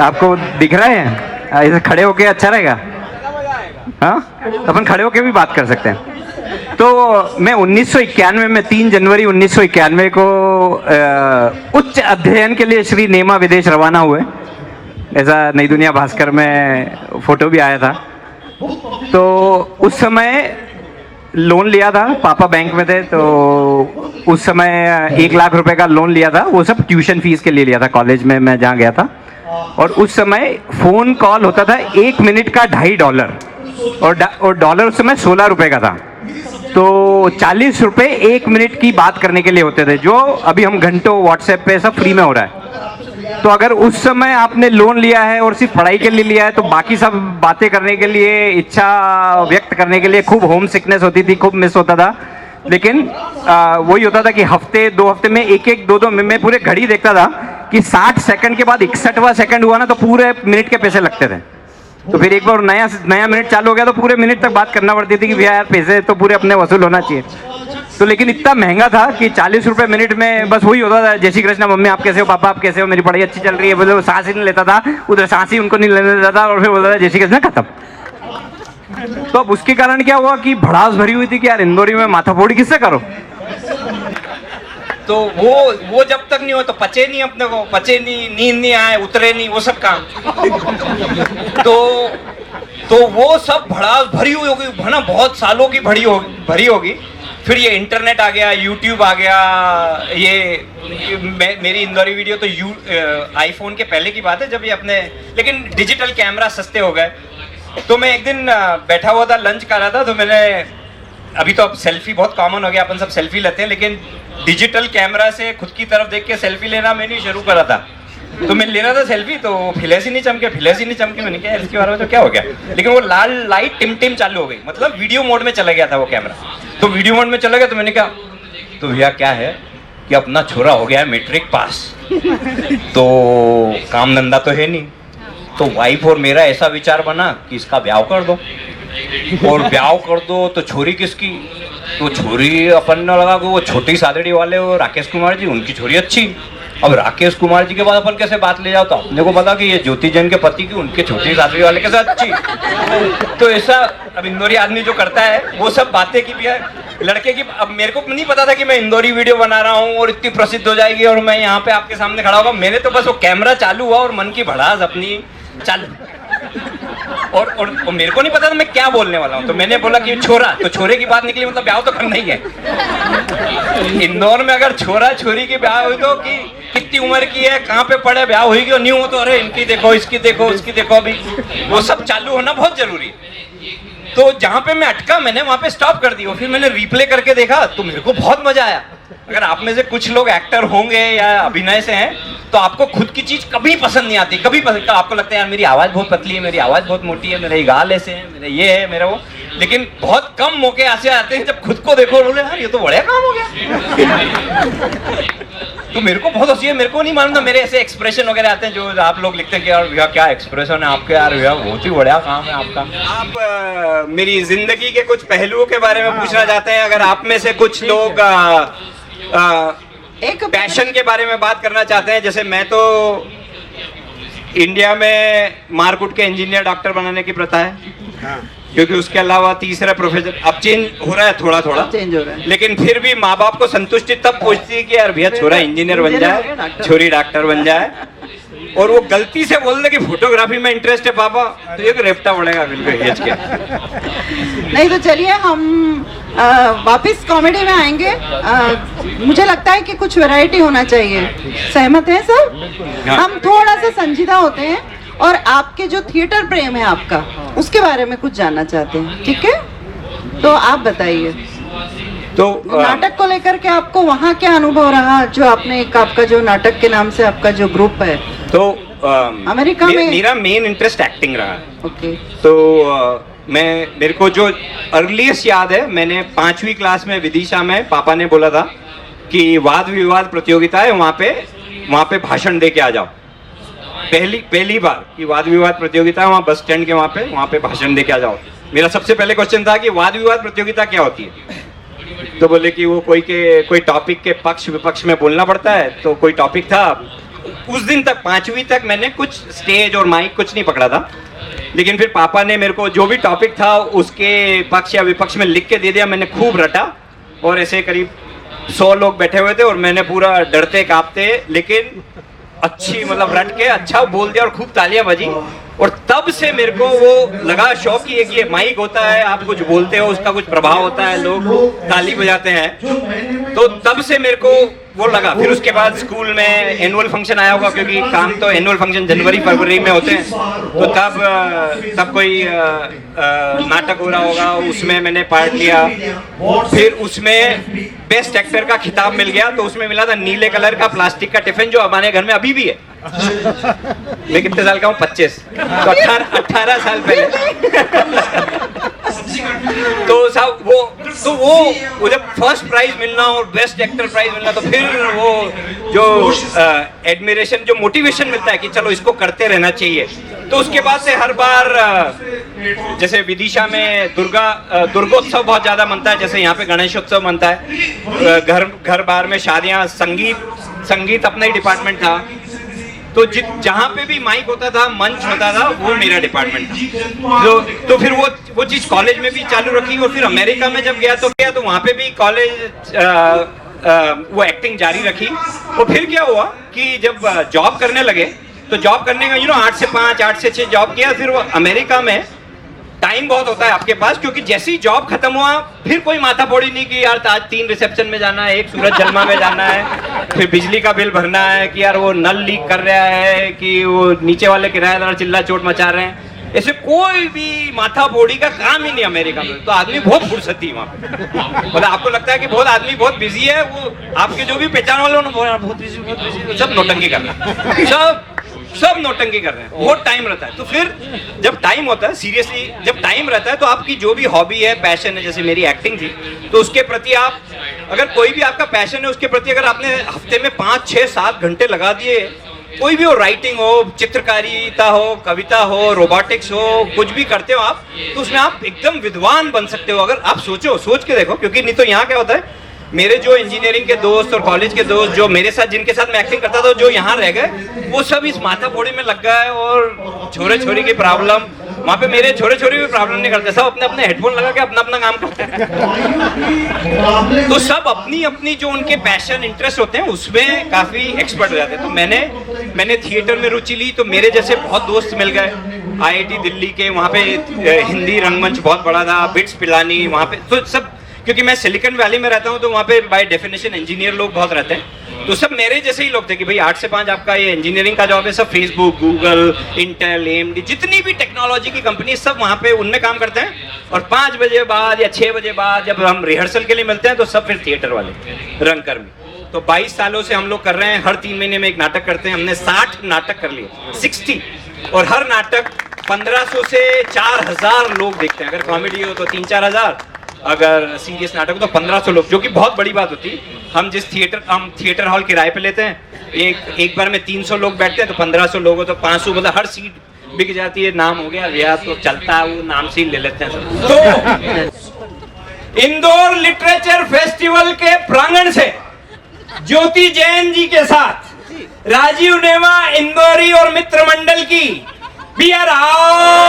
आपको दिख रहे हैं? ऐसे खड़े होके अच्छा रहेगा? हाँ, अपन खड़े होके भी बात कर सकते हैं। तो मैं 1991 में 3 जनवरी 1991 को उच्च अध्ययन के लिए श्री नेमा विदेश रवाना हुए। ऐसा नई दुनिया भास्कर में फोटो भी आया था। तो उस समय लोन लिया था, पापा बैंक में थे, तो उस समय 1 लाख रुपए का लोन लिया था। वो सब ट्यूशन फीस के लिए लिया था कॉलेज में मैं जहाँ गया था। और उस समय फोन कॉल होता था 1 मिनट का $2.5 और डॉलर उस समय 16 रुपए का था। तो 40 रुपए 1 मिनट की बात करने के लिए होते थे, जो अभी हम घंटों व्हाट्सएप पे सब फ्री में हो रहा है। तो अगर उस समय आपने लोन लिया है और सिर्फ पढ़ाई के लिए लिया है, तो बाकी सब बातें करने के लिए, इच्छा व्यक्त करने के लिए खूब होम सिकनेस होती थी, खूब मिस होता था। लेकिन वही होता था कि हफ्ते 2 हफ्ते में 1-1 2-2 मैं पूरे घड़ी देखता था कि 60 सेकंड के बाद 61वां सेकंड हुआ ना, तो पूरे मिनट के पैसे लगते थे। तो फिर एक बार नया मिनट चालू हो गया तो पूरे मिनट तक बात करना पड़ती थी कि भैया यार पैसे तो पूरे अपने वसूल होना चाहिए। तो लेकिन इतना महंगा था कि 40 रुपए मिनट में बस वही होता था, जय श्री कृष्णा, मम्मी आप कैसे हो, पापा आप कैसे हो, मेरी पढ़ाई अच्छी चल रही है, बोले। सांस ही नहीं लेता था, उधर सांस ही उनको नहीं लेने देता था, और फिर बोलता था जय श्री कृष्णा, खत्म। तो अब उसके कारण क्या हुआ कि भड़ास भरी हुई थी कि यार इंदौरी में माथाफोड़ी किससे करो। तो वो जब तक नहीं हो तो पचे नहीं, अपने को पचे नहीं, नींद नहीं आए, उतरे नहीं, वो सब काम। तो वो सब भड़ास भरी हुई होगी, है ना, बहुत सालों की भरी होगी। फिर ये इंटरनेट आ गया, यूट्यूब आ गया, मेरी इंदौरी वीडियो तो आईफोन के पहले की बात है, जब ये अपने, लेकिन डिजिटल कैमरा सस्ते हो गए। तो मैं एक दिन बैठा हुआ था, लंच कर रहा था, तो मैंने, अभी तो अब सेल्फी बहुत कॉमन हो गया, अपन सब सेल्फी लेते हैं, लेकिन डिजिटल कैमरा से खुद की तरफ देख के सेल्फी लेना मैंने शुरू करा था। तो मैं ले रहा था सेल्फी, तो फिलेस ही नहीं चमके। मैंने कहा इसके बारे में तो क्या हो गया, लेकिन वो लाल लाइट टिम चालू हो गई, मतलब वीडियो मोड में चला गया था वो कैमरा। तो वीडियो मोड में चला गया, तो मैंने कहा तो भैया क्या है कि अपना छोरा हो गया है मैट्रिक पास, तो काम धंधा तो है नहीं, तो वाइफ और मेरा ऐसा विचार बना कि इसका ब्याह कर दो, और ब्याह कर दो तो छोरी किसकी, तो छोरी अपन ने लगा कि वो छोटी सादड़ी वाले वो राकेश कुमार जी, उनकी छोरी अच्छी। अब राकेश कुमार जी के बाद अपन कैसे बात ले जाओ, तो अपने को पता कि ये ज्योति जैन के पति की, उनके छोटी सादड़ी वाले के साथ अच्छी। तो ऐसा अब इंदौरी आदमी जो करता है वो सब बातें की भी है लड़के की। अब मेरे को नहीं पता था कि मैं इंदौरी वीडियो बना रहा हूँ और इतनी प्रसिद्ध हो जाएगी और मैं यहाँ पे आपके सामने खड़ा होगा। मैंने तो बस वो कैमरा चालू हुआ और मन की भड़ास अपनी चालू, और मेरे को नहीं पता था मैं क्या बोलने वाला हूँ। तो मैंने बोला कि छोरा, तो छोरे की बात निकली, मतलब ब्याह तो करना ही है। इंदौर में अगर छोरा छोरी की ब्याह हुई तो कि कितनी उम्र की है, कहाँ पे पड़े, ब्याह हुई और नहीं हो, तो अरे इनकी देखो, इसकी देखो, उसकी देखो, अभी वो सब चालू होना बहुत जरूरी है। तो जहाँ पे मैं अटका मैंने वहां पे स्टॉप कर दिया, फिर मैंने रिप्ले करके देखा तो मेरे को बहुत मजा आया। अगर आप में से कुछ लोग एक्टर होंगे या अभिनय से हैं तो आपको खुद की चीज कभी पसंद नहीं आती, कभी पसंद, आपको लगता है यार मेरी आवाज बहुत पतली है, मेरी आवाज बहुत मोटी है, मेरे गाल ऐसे हैं, मेरे ये है, मेरा वो। लेकिन बहुत कम मौके ऐसे आते हैं जब खुद को देखो, बोले यार ये तो बढ़िया काम हो गया। तो मेरे को बहुत हंसी है, मेरे को नहीं मालूम था, मेरे ऐसे एक्सप्रेशन वगैरह आते हैं जो आप लोग लिखते हैं कि यार भैया क्या एक्सप्रेशन है आपके, यार भैया बहुत ही बढ़िया काम है आपका। आप मेरी जिंदगी के कुछ पहलुओं के बारे में पूछना चाहते हैं? अगर आप में से कुछ लोग एक पैशन के बारे में बात करना चाहते हैं, जैसे मैं तो इंडिया में मारकुट के इंजीनियर डॉक्टर बनाने की प्रथा है, क्योंकि उसके अलावा तीसरा प्रोफेसर अब चेंज हो रहा है, थोड़ा चेंज हो रहा है, लेकिन फिर भी माँ बाप को संतुष्टि तब पहुंचती है कि यार भैया छोरा इंजीनियर बन जाए, छोरी डॉक्टर बन जाए। और वो गलती से बोल दे कि फोटोग्राफी में इंटरेस्ट है पापा, तो एक रेपटा पड़ेगा बिल्कुल हेज के। नहीं तो चलिए हम वापस कॉमेडी में आएंगे। मुझे लगता है कि कुछ वैरायटी होना चाहिए, सहमत हैं सब? हम थोड़ा सा संजीदा होते हैं और आपके जो थिएटर प्रेम है आपका, उसके बारे में कुछ जानना चाहते हैं, ठीक है? तो आप बताइए, तो नाटक को लेकर के आपको वहाँ क्या अनुभव रहा, जो आपने आपका जो नाटक के नाम से आपका जो ग्रुप है, तो अमेरिका में मेरा मेन इंटरेस्ट एक्टिंग रहा। ओके। तो मेरे को जो अर्लीस्ट याद है, मैंने 5वीं क्लास में विदिशा में पापा ने बोला था कि वाद विवाद प्रतियोगिता है, वहाँ पे भाषण दे के आ जाओ। पहली बार कि वाद विवाद प्रतियोगिता है, वहाँ बस स्टैंड के वहाँ पे भाषण दे के आ जाओ। मेरा सबसे पहले क्वेश्चन था कि वाद विवाद प्रतियोगिता क्या होती है? तो बोले कि वो कोई टॉपिक के पक्ष विपक्ष में बोलना पड़ता है। तो कोई टॉपिक था, उस दिन तक 5वीं तक मैंने कुछ स्टेज और माइक कुछ नहीं पकड़ा था, लेकिन फिर पापा ने मेरे को जो भी टॉपिक था उसके पक्ष या विपक्ष में लिख के दे दिया। मैंने खूब रटा और ऐसे करीब 100 लोग बैठे हुए थे और मैंने पूरा डरते कांपते लेकिन अच्छी मतलब रट के अच्छा बोल दिया और खूब तालियां बजी। और तब से मेरे को वो लगा शौक ही है कि ये माइक होता है, आप कुछ बोलते हो उसका कुछ प्रभाव होता है, लोग ताली बजाते हैं, तो तब से मेरे को वो लगा। फिर उसके बाद स्कूल में एनुअल फंक्शन आया होगा, क्योंकि काम तो एनुअल फंक्शन जनवरी फरवरी में होते हैं, तो तब कोई नाटक हो रहा होगा, उसमें मैंने पार्ट लिया। फिर उसमें बेस्ट एक्टर का खिताब मिल गया, तो उसमें मिला था नीले कलर का प्लास्टिक का टिफिन जो हमारे घर में अभी भी है। मैं कितने साल का हूँ? 25, तो 18 साल पहले। तो साहब वो जब फर्स्ट प्राइज मिलना और बेस्ट एक्टर प्राइज मिलना, तो फिर वो जो एडमिरेशन, जो मोटिवेशन मिलता है कि चलो इसको करते रहना चाहिए। तो उसके बाद से हर बार जैसे विदिशा में दुर्गोत्सव बहुत ज्यादा मनता है, जैसे यहाँ पे गणेशोत्सव मनता है, घर बार में शादियां, संगीत अपना ही डिपार्टमेंट था, तो जहाँ पे भी माइक होता था, मंच होता था, वो मेरा डिपार्टमेंट था। तो फिर वो चीज कॉलेज में भी चालू रखी। और फिर अमेरिका में जब गया तो वहाँ पे भी कॉलेज वो एक्टिंग जारी रखी। और फिर क्या हुआ कि जब जॉब करने लगे, तो जॉब करने का 8 से 5, 8 से 6 जॉब किया। फिर वो अमेरिका में टाइम बहुत होता है आपके पास, क्योंकि जैसी जॉब खत्म हुआ फिर कोई माथा फोड़ी नहीं कि यार आज 3 रिसेप्शन में जाना है, 1 सूरज जलमा में जाना है, फिर बिजली का बिल भरना है, कि यार वो नल लीक कर रहा है, कि वो नीचे वाले किराएदार चिल्ला चोट मचा रहे हैं। ऐसे कोई भी माथा फोड़ी का काम ही नहीं अमेरिका में। तो आदमी बहुत फुर्सती वहाँ पे, मतलब आपको लगता है कि बहुत आदमी बहुत बिजी है, वो आपके जो भी पहचान वाले बहुत बिजी, सब नौटंकी कर रहे हैं, सब नौटंकी कर रहे हैं, बहुत टाइम रहता है। तो फिर जब टाइम होता है, सीरियसली जब टाइम रहता है, तो आपकी जो भी हॉबी है, पैशन है, जैसे मेरी एक्टिंग थी, तो उसके प्रति आप, अगर कोई भी आपका पैशन है उसके प्रति अगर आपने हफ्ते में 5, 6, 7 घंटे लगा दिए, कोई भी हो, राइटिंग हो, चित्रकारिता हो, कविता हो, रोबोटिक्स हो, कुछ भी करते हो आप, तो उसमें आप एकदम विद्वान बन सकते हो। अगर आप सोच के देखो, क्योंकि नहीं तो यहाँ क्या होता है, मेरे जो इंजीनियरिंग के दोस्त और कॉलेज के दोस्त जो मेरे साथ, जिनके साथ मैं एक्टिंग करता था, जो यहाँ रह गए, वो सब इस माथा फोड़ी में लग गए। और छोरे छोरी की प्रॉब्लम, वहाँ पे मेरे छोरे छोरी भी प्रॉब्लम नहीं करते, सब अपने अपने हेडफोन लगा के अपना अपना काम करते हैं। तो सब अपनी अपनी जो उनके पैशन, इंटरेस्ट होते हैं, उसमें काफी एक्सपर्ट हो जाते हैं। तो मैंने थिएटर में रुचि ली, तो मेरे जैसे बहुत दोस्त मिल गए IIT दिल्ली के, वहाँ पे हिंदी रंगमंच बहुत बड़ा था, बिट्स पिलानी वहाँ पे, तो सब, क्योंकि मैं सिलिकॉन वैली में रहता हूँ, तो वहाँ पे बाय डेफिनेशन इंजीनियर लोग बहुत रहते हैं, तो सब मेरे जैसे ही लोग थे कि भाई 8 से 5 आपका ये इंजीनियरिंग का जॉब है, सब फेसबुक, गूगल, इंटेल, AMD, जितनी भी टेक्नोलॉजी की कंपनी, सब वहाँ पे उनमें काम करते हैं। और 5 बजे बाद या 6 बजे बाद जब हम रिहर्सल के लिए मिलते हैं, तो सब फिर थिएटर वाले रंगकर्मी। तो 22 सालों से हम लोग कर रहे हैं, हर 3 महीने में एक नाटक करते हैं। हमने 60 नाटक कर लिए, 60, और हर नाटक 1500 से 4000 लोग देखते हैं। अगर कॉमेडी हो तो 3-4 हज़ार, अगर सीरियस नाटक हो तो 1500 लोग, जो कि बहुत बड़ी बात होती है। हम थिएटर हॉल किराए पे लेते हैं, एक बार में 300 लोग बैठते हैं, तो 1500 लोग हो तो 500, मतलब हर सीट बिक जाती है। नाम हो गया भैया, तो चलता है, वो नाम से ही ले लेते हैं सब। तो इंदौर लिटरेचर फेस्टिवल के प्रांगण से ज्योति जैन जी के साथ राजीव नेवा, इंदौरी और मित्र मंडल की बियर राज